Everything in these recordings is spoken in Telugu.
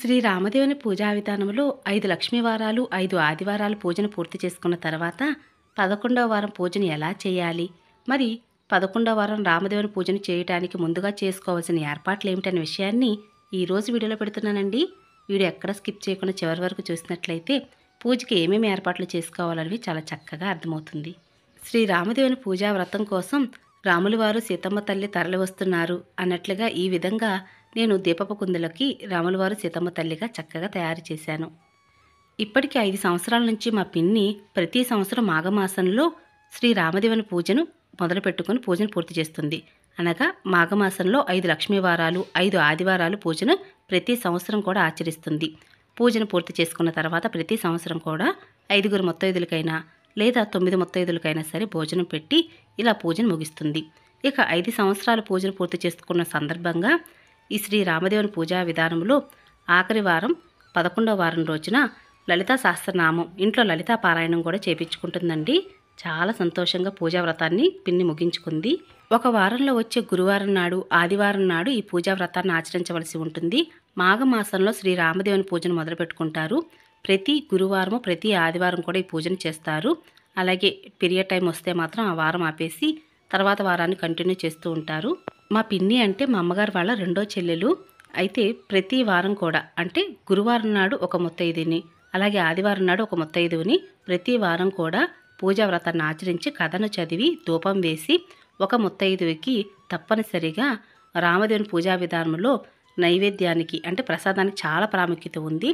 శ్రీ రామదేవుని పూజా విధానంలో 5 లక్ష్మీ వారాలు, 5 ఆదివారాలు పూజను పూర్తి చేసుకున్న తర్వాత 11వ వారం పూజను ఎలా చేయాలి? మరి 11వ వారం రామదేవుని పూజను చేయటానికి ముందుగా చేసుకోవాల్సిన ఏర్పాట్లు ఏమిటనే విషయాన్ని ఈరోజు వీడియోలో పెడుతున్నానండి. వీడియో ఎక్కడ స్కిప్ చేయకుండా చివరి వరకు చూసినట్లయితే పూజకి ఏమేమి ఏర్పాట్లు చేసుకోవాలనేవి చాలా చక్కగా అర్థమవుతుంది. శ్రీ రామదేవుని పూజా వ్రతం కోసం రాముల వారు సీతమ్మ తల్లి తరలి వస్తున్నారు అన్నట్లుగా ఈ విధంగా నేను దీపపు కుందులకి రాముల వారు సీతమ్మ తల్లిగా చక్కగా తయారు చేశాను. ఇప్పటికి 5 సంవత్సరాల నుంచి మా పిన్ని ప్రతి సంవత్సరం మాఘమాసంలో శ్రీ రామదేవుని పూజను మొదలుపెట్టుకుని పూజను పూర్తి చేస్తుంది. అనగా మాఘమాసంలో 5 లక్ష్మీ వారాలు, 5 ఆదివారాలు పూజను ప్రతి సంవత్సరం కూడా ఆచరిస్తుంది. పూజను పూర్తి చేసుకున్న తర్వాత ప్రతి సంవత్సరం కూడా 5 ముత్తైదులకైనా లేదా 9 ముత్తైదులకైనా సరే భోజనం పెట్టి ఇలా పూజను ముగిస్తుంది. ఇక 5 సంవత్సరాల పూజను పూర్తి చేసుకున్న సందర్భంగా ఈ శ్రీ రామదేవుని పూజా విధానంలో ఆఖరి వారం 11వ వారం రోజున లలితా సహస్రనామం ఇంట్లో లలితా పారాయణం కూడా చేపించుకుంటుందండి. చాలా సంతోషంగా పూజా వ్రతాన్ని పిన్ని ముగించుకుంది. ఒక వారంలో వచ్చే గురువారం నాడు, ఆదివారం నాడు ఈ పూజా వ్రతాన్ని ఆచరించవలసి ఉంటుంది. మాఘమాసంలో శ్రీ రామదేవుని పూజను మొదలుపెట్టుకుంటారు. ప్రతి గురువారము, ప్రతి ఆదివారం కూడా ఈ పూజను చేస్తారు. అలాగే పీరియడ్ టైం వస్తే మాత్రం ఆ వారం ఆపేసి తర్వాత వారాన్ని కంటిన్యూ చేస్తూ ఉంటారు. మా పిన్ని అంటే మా అమ్మగారు వాళ్ళ రెండో చెల్లెలు. అయితే ప్రతి వారం కూడా అంటే గురువారం నాడు ఒక ముత్తైదుని, అలాగే ఆదివారం నాడు ఒక ముత్తైదుని ప్రతి వారం కూడా పూజా వ్రతాన్ని ఆచరించి కథను చదివి ధూపం వేసి ఒక ముత్తైదువికి తప్పనిసరిగా రామదేవుని పూజా విధానంలో నైవేద్యానికి అంటే ప్రసాదానికి చాలా ప్రాముఖ్యత ఉంది.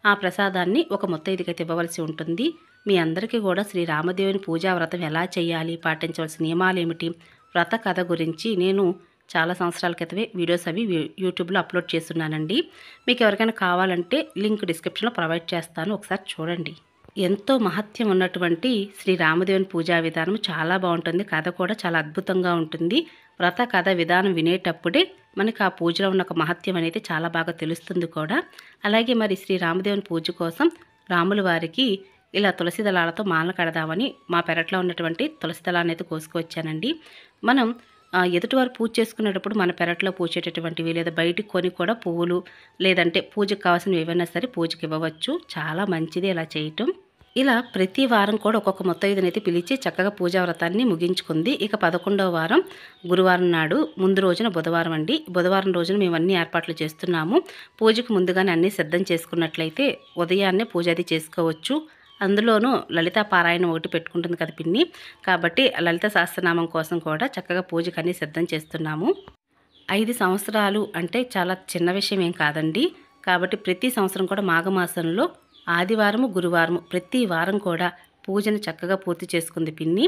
ఆ ప్రసాదాన్ని ఒక ముత్తైదుకైతే ఇవ్వవలసి ఉంటుంది. మీ అందరికీ కూడా శ్రీ రామదేవుని పూజా వ్రతం ఎలా చేయాలి, పాటించవలసిన నియమాలు ఏమిటి, వ్రత కథ గురించి నేను చాలా సంవత్సరాల క్రితమే వీడియోస్ అవి యూట్యూబ్లో అప్లోడ్ చేస్తున్నానండి. మీకు ఎవరికైనా కావాలంటే లింక్ డిస్క్రిప్షన్లో ప్రొవైడ్ చేస్తాను, ఒకసారి చూడండి. ఎంతో మహత్యం ఉన్నటువంటి శ్రీ రామదేవుని పూజా విధానం చాలా బాగుంటుంది. కథ కూడా చాలా అద్భుతంగా ఉంటుంది. వ్రత కథ విధానం వినేటప్పుడే మనకు ఆ పూజలో ఉన్న ఒక మహత్యం అనేది చాలా బాగా తెలుస్తుంది కూడా. అలాగే మరి శ్రీ రామదేవుని పూజ కోసం రాముల వారికి ఇలా తులసి దళాలతో మాల కడదామని మా పెరట్లో ఉన్నటువంటి తులసి దళాన్ని అయితే కోసుకొచ్చానండి. మనం ఎదుటివారు పూజ చేసుకునేటప్పుడు మన పెరట్లో పూచేటటువంటివి లేదా బయటికి కొని కూడా పువ్వులు లేదంటే పూజకు కావాల్సినవి ఏవైనా సరే పూజకి ఇవ్వవచ్చు. చాలా మంచిది ఇలా చేయటం. ఇలా ప్రతి వారం కూడా ఒక్కొక్క ముత్తైదునైతే పిలిచి చక్కగా పూజా వ్రతాన్ని ముగించుకుంది. ఇక 11వ వారం గురువారం నాడు ముందు రోజున బుధవారం అండి. బుధవారం రోజున మేము అన్ని ఏర్పాట్లు చేస్తున్నాము. పూజకు ముందుగానే అన్నీ సిద్ధం చేసుకున్నట్లయితే ఉదయాన్నే పూజ అది చేసుకోవచ్చు. అందులోనూ లలితా పారాయణం ఒకటి పెట్టుకుంటుంది కదా పిన్ని, కాబట్టి లలిత సహస్రనామం కోసం కూడా చక్కగా పూజకు అన్నీ సిద్ధం చేస్తున్నాము. 5 సంవత్సరాలు అంటే చాలా చిన్న విషయం ఏం కాదండి. కాబట్టి ప్రతి సంవత్సరం కూడా మాఘమాసంలో ఆదివారము, గురువారము ప్రతి వారం కూడా పూజను చక్కగా పూర్తి చేసుకుంది పిన్ని.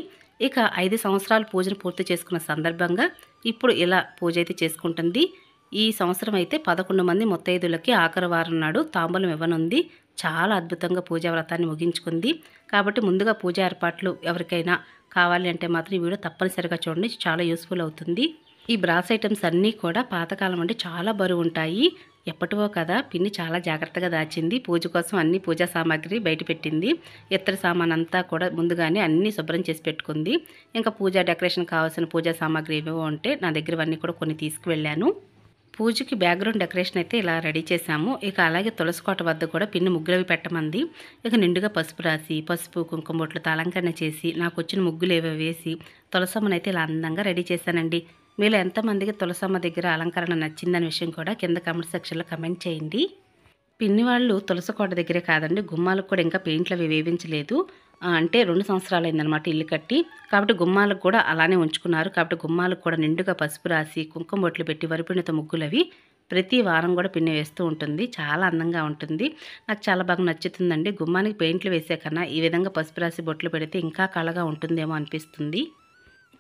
ఇక 5 సంవత్సరాలు పూజను పూర్తి చేసుకున్న సందర్భంగా ఇప్పుడు ఇలా పూజ అయితే చేసుకుంటుంది. ఈ సంవత్సరం అయితే 11 మంది ముత్తైదులకి ఆఖరి వారం నాడు తాంబూలం ఇవ్వనుంది. చాలా అద్భుతంగా పూజా వ్రతాన్ని ముగించుకుంది. కాబట్టి ముందుగా పూజా ఏర్పాట్లు ఎవరికైనా కావాలి అంటే మాత్రం ఈ వీడియో తప్పనిసరిగా చూడండి, చాలా యూస్ఫుల్ అవుతుంది. ఈ బ్రాస్ ఐటమ్స్ అన్నీ కూడా పాతకాలం అంటే చాలా బరువు ఉంటాయి. ఎప్పటివో కదా పిన్ని చాలా జాగ్రత్తగా దాచింది. పూజ కోసం అన్ని పూజా సామాగ్రి బయట పెట్టింది. ఇతర సామాన్ అంతా కూడా ముందుగానే అన్నీ శుభ్రం చేసి పెట్టుకుంది. ఇంకా పూజా డెకరేషన్ కావాల్సిన పూజా సామాగ్రి ఏవేవో ఉంటే నా దగ్గరవన్నీ కూడా కొన్ని తీసుకువెళ్ళాను. పూజకి బ్యాక్గ్రౌండ్ డెకరేషన్ అయితే ఇలా రెడీ చేశాము. ఇక అలాగే తులసి కోట వద్ద కూడా పిన్ని ముగ్గులవి పెట్టమంది. ఇక నిండుగా పసుపు రాసి పసుపు కుంకుమ బొట్లతో అలంకరణ చేసి నాకు వచ్చిన ముగ్గులు ఏవో వేసి తులసమ్మను అయితే ఇలా అందంగా రెడీ చేశానండి. మీలో ఎంతమందికి తులసమ్మ దగ్గర అలంకరణ నచ్చిందనే విషయం కూడా కింద కామెంట్ సెక్షన్లో కమెంట్ చేయండి. పిన్ని వాళ్ళు తులసి కోట దగ్గరే కాదండి, గుమ్మాలకు కూడా ఇంకా పెయింట్లు అవి వేయించలేదు. అంటే 2 సంవత్సరాలు అయిందనమాట ఇల్లు కట్టి. కాబట్టి గుమ్మాలకు కూడా అలానే ఉంచుకున్నారు. కాబట్టి గుమ్మాలకు కూడా నిండుగా పసుపు రాసి కుంకుమ బొట్లు పెట్టి వరిపిండితో ముగ్గులు అవి ప్రతి వారం కూడా పిన్ని వేస్తూ ఉంటుంది. చాలా అందంగా ఉంటుంది. నాకు చాలా బాగా నచ్చుతుందండి. గుమ్మానికి పెయింట్లు వేసే కన్నా ఈ విధంగా పసుపు రాసి బొట్లు పెడితే ఇంకా కళగా ఉంటుందేమో అనిపిస్తుంది.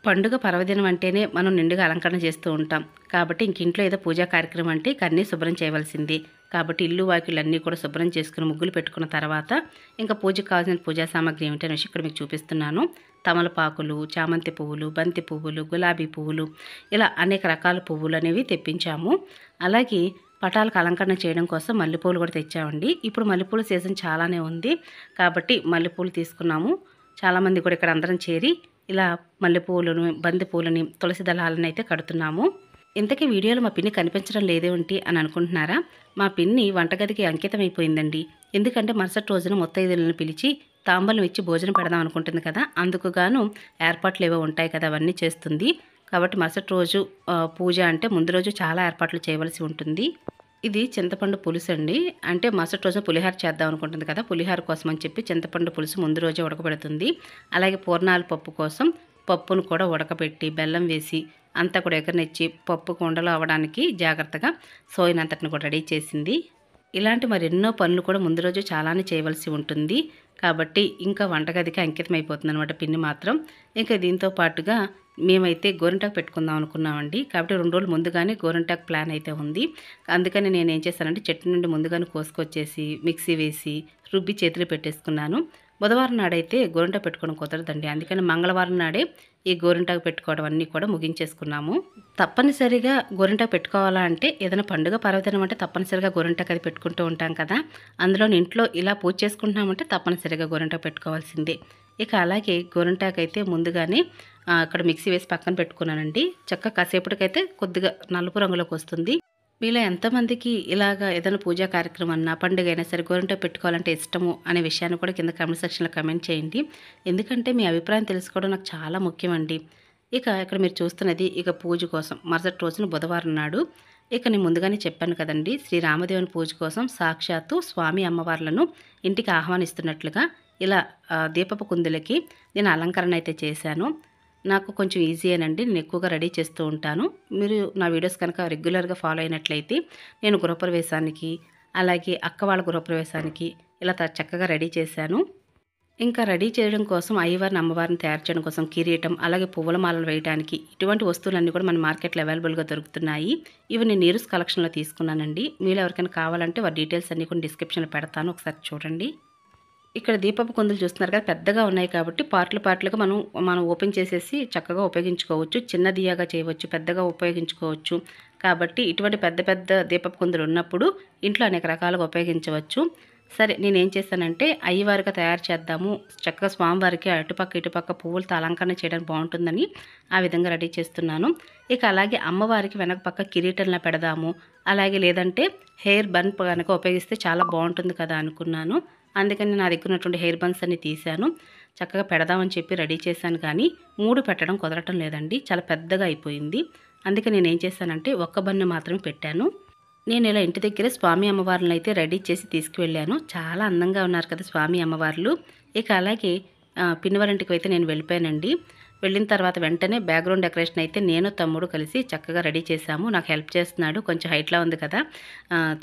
పండుగ పర్వదినం అంటేనే మనం నిండుగా అలంకరణ చేస్తూ ఉంటాం. కాబట్టి ఇంక ఇంట్లో ఏదో పూజా కార్యక్రమం అంటే అన్నీ శుభ్రం చేయవలసింది. కాబట్టి ఇల్లు వాకిళ్ళు అన్నీ కూడా శుభ్రం చేసుకుని ముగ్గులు పెట్టుకున్న తర్వాత ఇంకా పూజకు కావాల్సిన పూజా సామాగ్రి ఏమిటనే విషయం ఇక్కడ మీకు చూపిస్తున్నాను. తమలపాకులు, చామంతి పువ్వులు, బంతి పువ్వులు, గులాబీ పువ్వులు ఇలా అనేక రకాల పువ్వులు అనేవి తెప్పించాము. అలాగే పటాలకు అలంకరణ చేయడం కోసం మల్లెపూలు కూడా తెచ్చామండి. ఇప్పుడు మల్లెపూల సీజన్ చాలానే ఉంది కాబట్టి మల్లెపూలు తీసుకున్నాము. చాలామంది కూడా ఇక్కడ అందరం చేరి ఇలా మల్లెపూలను, బంతి పూలని, తులసి దళాలను అయితే కడుతున్నాము. ఇంతకీ వీడియోలో మా పిన్ని కనిపించడం లేదేంటి అని అనుకుంటున్నారా? మా పిన్ని వంటగదికి అంకితం అయిపోయిందండి. ఎందుకంటే మరుసటి రోజున ముత్తైదులను పిలిచి తాంబూలం ఇచ్చి భోజనం పెడదాం అనుకుంటుంది కదా! అందుకు గాను ఏర్పాట్లేవో ఉంటాయి కదా! అవన్నీ చేస్తుంది. కాబట్టి మరుసటి రోజు పూజ అంటే ముందు రోజు చాలా ఏర్పాట్లు చేయవలసి ఉంటుంది. ఇది చింతపండు పులుసండి. అంటే మరుసటి రోజు పులిహోర చేద్దాం అనుకుంటుంది కదా! పులిహోర కోసం అని చెప్పి చింతపండు పులుసు ముందు రోజే ఉడకబెడుతుంది. అలాగే పూర్ణాల పప్పు కోసం పప్పును కూడా ఉడకబెట్టి బెల్లం వేసి అంతా కూడా ఎగరనిచ్చి పప్పుకు ఉండలు అవ్వడానికి జాగ్రత్తగా సోయనంతటిని కూడా రెడీ చేసింది. ఇలాంటి మరెన్నో పనులు కూడా ముందు రోజు చాలానే చేయవలసి ఉంటుంది. కాబట్టి ఇంకా వంటగదికి అంకితం అయిపోతుందనమాట పిన్ని మాత్రం. ఇంకా దీంతో పాటుగా మేమైతే గోరింటాకు పెట్టుకుందాం అనుకున్నామండి. కాబట్టి 2 రోజులు ముందుగానే గోరింటాకు ప్లాన్ అయితే ఉంది. అందుకని నేనేం చేశానంటే చెట్టు నుండి ముందుగానే కోసుకొచ్చేసి మిక్సీ వేసి రుబ్బి చేతిలో పెట్టేసుకున్నాను. బుధవారం నాడైతే గోరింటాకు పెట్టుకోవడం కుదరదండి. అందుకని మంగళవారం నాడే ఈ గోరింటాకు పెట్టుకోవడం అన్నీ కూడా ముగించేసుకున్నాము. తప్పనిసరిగా గోరింటాకు పెట్టుకోవాలా అంటే ఏదైనా పండుగ పర్వదినం అంటే తప్పనిసరిగా గోరింటాకు అది పెట్టుకుంటూ ఉంటాం కదా! అందులోని ఇంట్లో ఇలా పూజ చేసుకుంటున్నామంటే తప్పనిసరిగా గోరింటాకు పెట్టుకోవాల్సిందే. ఇక అలాగే గోరింటాకు అయితే ముందుగానే అక్కడ మిక్సీ వేసి పక్కన పెట్టుకున్నానండి. చక్కగా కాసేపటికైతే కొద్దిగా నలుపు రంగులోకి వస్తుంది. మీలో ఎంతమందికి ఇలాగా ఏదైనా పూజా కార్యక్రమం అన్నా, పండుగ అయినా సరే గోరింటాకు పెట్టుకోవాలంటే ఇష్టము అనే విషయాన్ని కూడా కింద కామెంట్ సెక్షన్‌లో కామెంట్ చేయండి. ఎందుకంటే మీ అభిప్రాయం తెలుసుకోవడం నాకు చాలా ముఖ్యమండి. ఇక ఇక్కడ మీరు చూస్తున్నది ఇక పూజ కోసం మరుసటి రోజున బుధవారం నాడు ఇక నేను ముందుగానే చెప్పాను కదండీ! శ్రీ రామదేవుని పూజ కోసం సాక్షాత్తు స్వామి అమ్మవార్లను ఇంటికి ఆహ్వానిస్తున్నట్లుగా ఇలా దీపపు కుందులకి నేను అలంకరణ అయితే చేశాను. నాకు కొంచెం ఈజీయేనండి. నేను ఎక్కువగా రెడీ చేస్తూ ఉంటాను. మీరు నా వీడియోస్ కనుక రెగ్యులర్‌గా ఫాలో అయినట్లయితే నేను గృహప్రవేశానికి, అలాగే అక్క వాళ్ళ గృహప్రవేశానికి ఇలా చక్కగా రెడీ చేశాను. ఇంకా రెడీ చేయడం కోసం అయ్యవారిని, అమ్మవారిని తయారు చేయడం కోసం కిరీటం, అలాగే పువ్వుల మాలలు వేయడానికి ఇటువంటి వస్తువులన్నీ కూడా మన మార్కెట్‌లో అవైలబుల్‌గా దొరుకుతున్నాయి. ఇవి నేను నీరస్ కలెక్షన్‌లో తీసుకున్నానండి. మీలో ఎవరికైనా కావాలంటే వారి డీటెయిల్స్ అన్నీ కూడా డిస్క్రిప్షన్‌లో పెడతాను. ఒకసారి చూడండి. ఇక్కడ దీపపు కుందులు చూస్తున్నారు కదా! పెద్దగా ఉన్నాయి కాబట్టి పార్ట్‌లుగా మనం ఓపెన్ చేసేసి చక్కగా ఉపయోగించుకోవచ్చు. చిన్న దియ్యగా చేయవచ్చు, పెద్దగా ఉపయోగించుకోవచ్చు. కాబట్టి ఇటువంటి పెద్ద పెద్ద దీపపు కుందులు ఉన్నప్పుడు ఇంట్లో అనేక రకాలుగా ఉపయోగించవచ్చు. సరే నేనేం చేశానంటే అయ్యవారిగా తయారు చేద్దాము. చక్కగా స్వామివారికి అటుపక్క ఇటుపక్క పువ్వులతో అలంకరణ చేయడానికి బాగుంటుందని ఆ విధంగా రెడీ చేస్తున్నాను. ఇక అలాగే అమ్మవారికి వెనక పక్క కిరీటంలా పెడదాము. అలాగే లేదంటే హెయిర్ బన్ కనుక ఉపయోగిస్తే చాలా బాగుంటుంది కదా అనుకున్నాను. అందుకని నా దగ్గర ఉన్నటువంటి హెయిర్ బన్స్ అన్ని తీశాను. చక్కగా పెడదామని చెప్పి రెడీ చేశాను కానీ 3 పెట్టడం కుదరటం లేదండి. చాలా పెద్దగా అయిపోయింది. అందుకని నేనేం చేశానంటే ఒక్క బన్ను మాత్రమే పెట్టాను. నేను ఇలా ఇంటి దగ్గర స్వామి అమ్మవార్లను అయితే రెడీ చేసి తీసుకువెళ్ళాను. చాలా అందంగా ఉన్నారు కదా స్వామి అమ్మవార్లు. ఇక అలాగే పిన్నివారింటికి అయితే నేను వెళ్ళిపోయానండి. వెళ్ళిన తర్వాత వెంటనే బ్యాక్గ్రౌండ్ డెకరేషన్ అయితే నేను తమ్ముడు కలిసి చక్కగా రెడీ చేశాము. నాకు హెల్ప్ చేస్తున్నాడు. కొంచెం హైట్‌లో ఉంది కదా!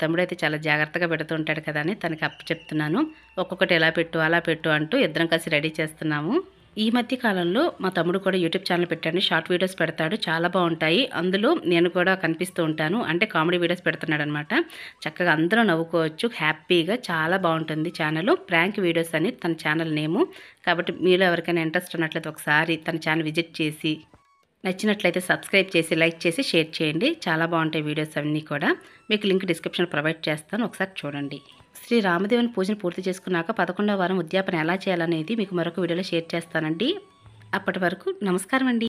తమ్ముడైతే చాలా జాగ్రత్తగా పెడుతుంటాడు కదా అని తనకి అప్పచెప్తున్నాను. ఒక్కొక్కటి ఎలా పెట్టు, అలా పెట్టు అంటూ ఇద్దరం కలిసి రెడీ చేస్తున్నాము. ఈ మధ్య కాలంలో మా తమ్ముడు కూడా యూట్యూబ్ ఛానల్ పెట్టాడు. షార్ట్ వీడియోస్ పెడతాడు. చాలా బాగుంటాయి. అందులో నేను కూడా కనిపిస్తూ ఉంటాను. అంటే కామెడీ వీడియోస్ పెడుతున్నాడనమాట. చక్కగా అందరూ నవ్వుకోవచ్చు. హ్యాపీగా చాలా బాగుంటుంది ఛానల్. ప్రాంక్ వీడియోస్ అని తన ఛానల్ నేము. కాబట్టి మీలో ఎవరికైనా ఇంట్రెస్ట్ ఉన్నట్లయితే ఒకసారి తన ఛానల్ విజిట్ చేసి నచ్చినట్లయితే సబ్స్క్రైబ్ చేసి, లైక్ చేసి, షేర్ చేయండి. చాలా బాగుంటాయి వీడియోస్ అన్నీ కూడా. మీకు లింక్ డిస్క్రిప్షన్‌లో ప్రొవైడ్ చేస్తాను. ఒకసారి చూడండి. శ్రీ రామదేవుని పూజను పూర్తి చేసుకున్నాక 11వ వారం ఉద్యాపన ఎలా చేయాలనేది మీకు మరొక వీడియోలో షేర్ చేస్తానండి. అప్పటి వరకు నమస్కారం అండి.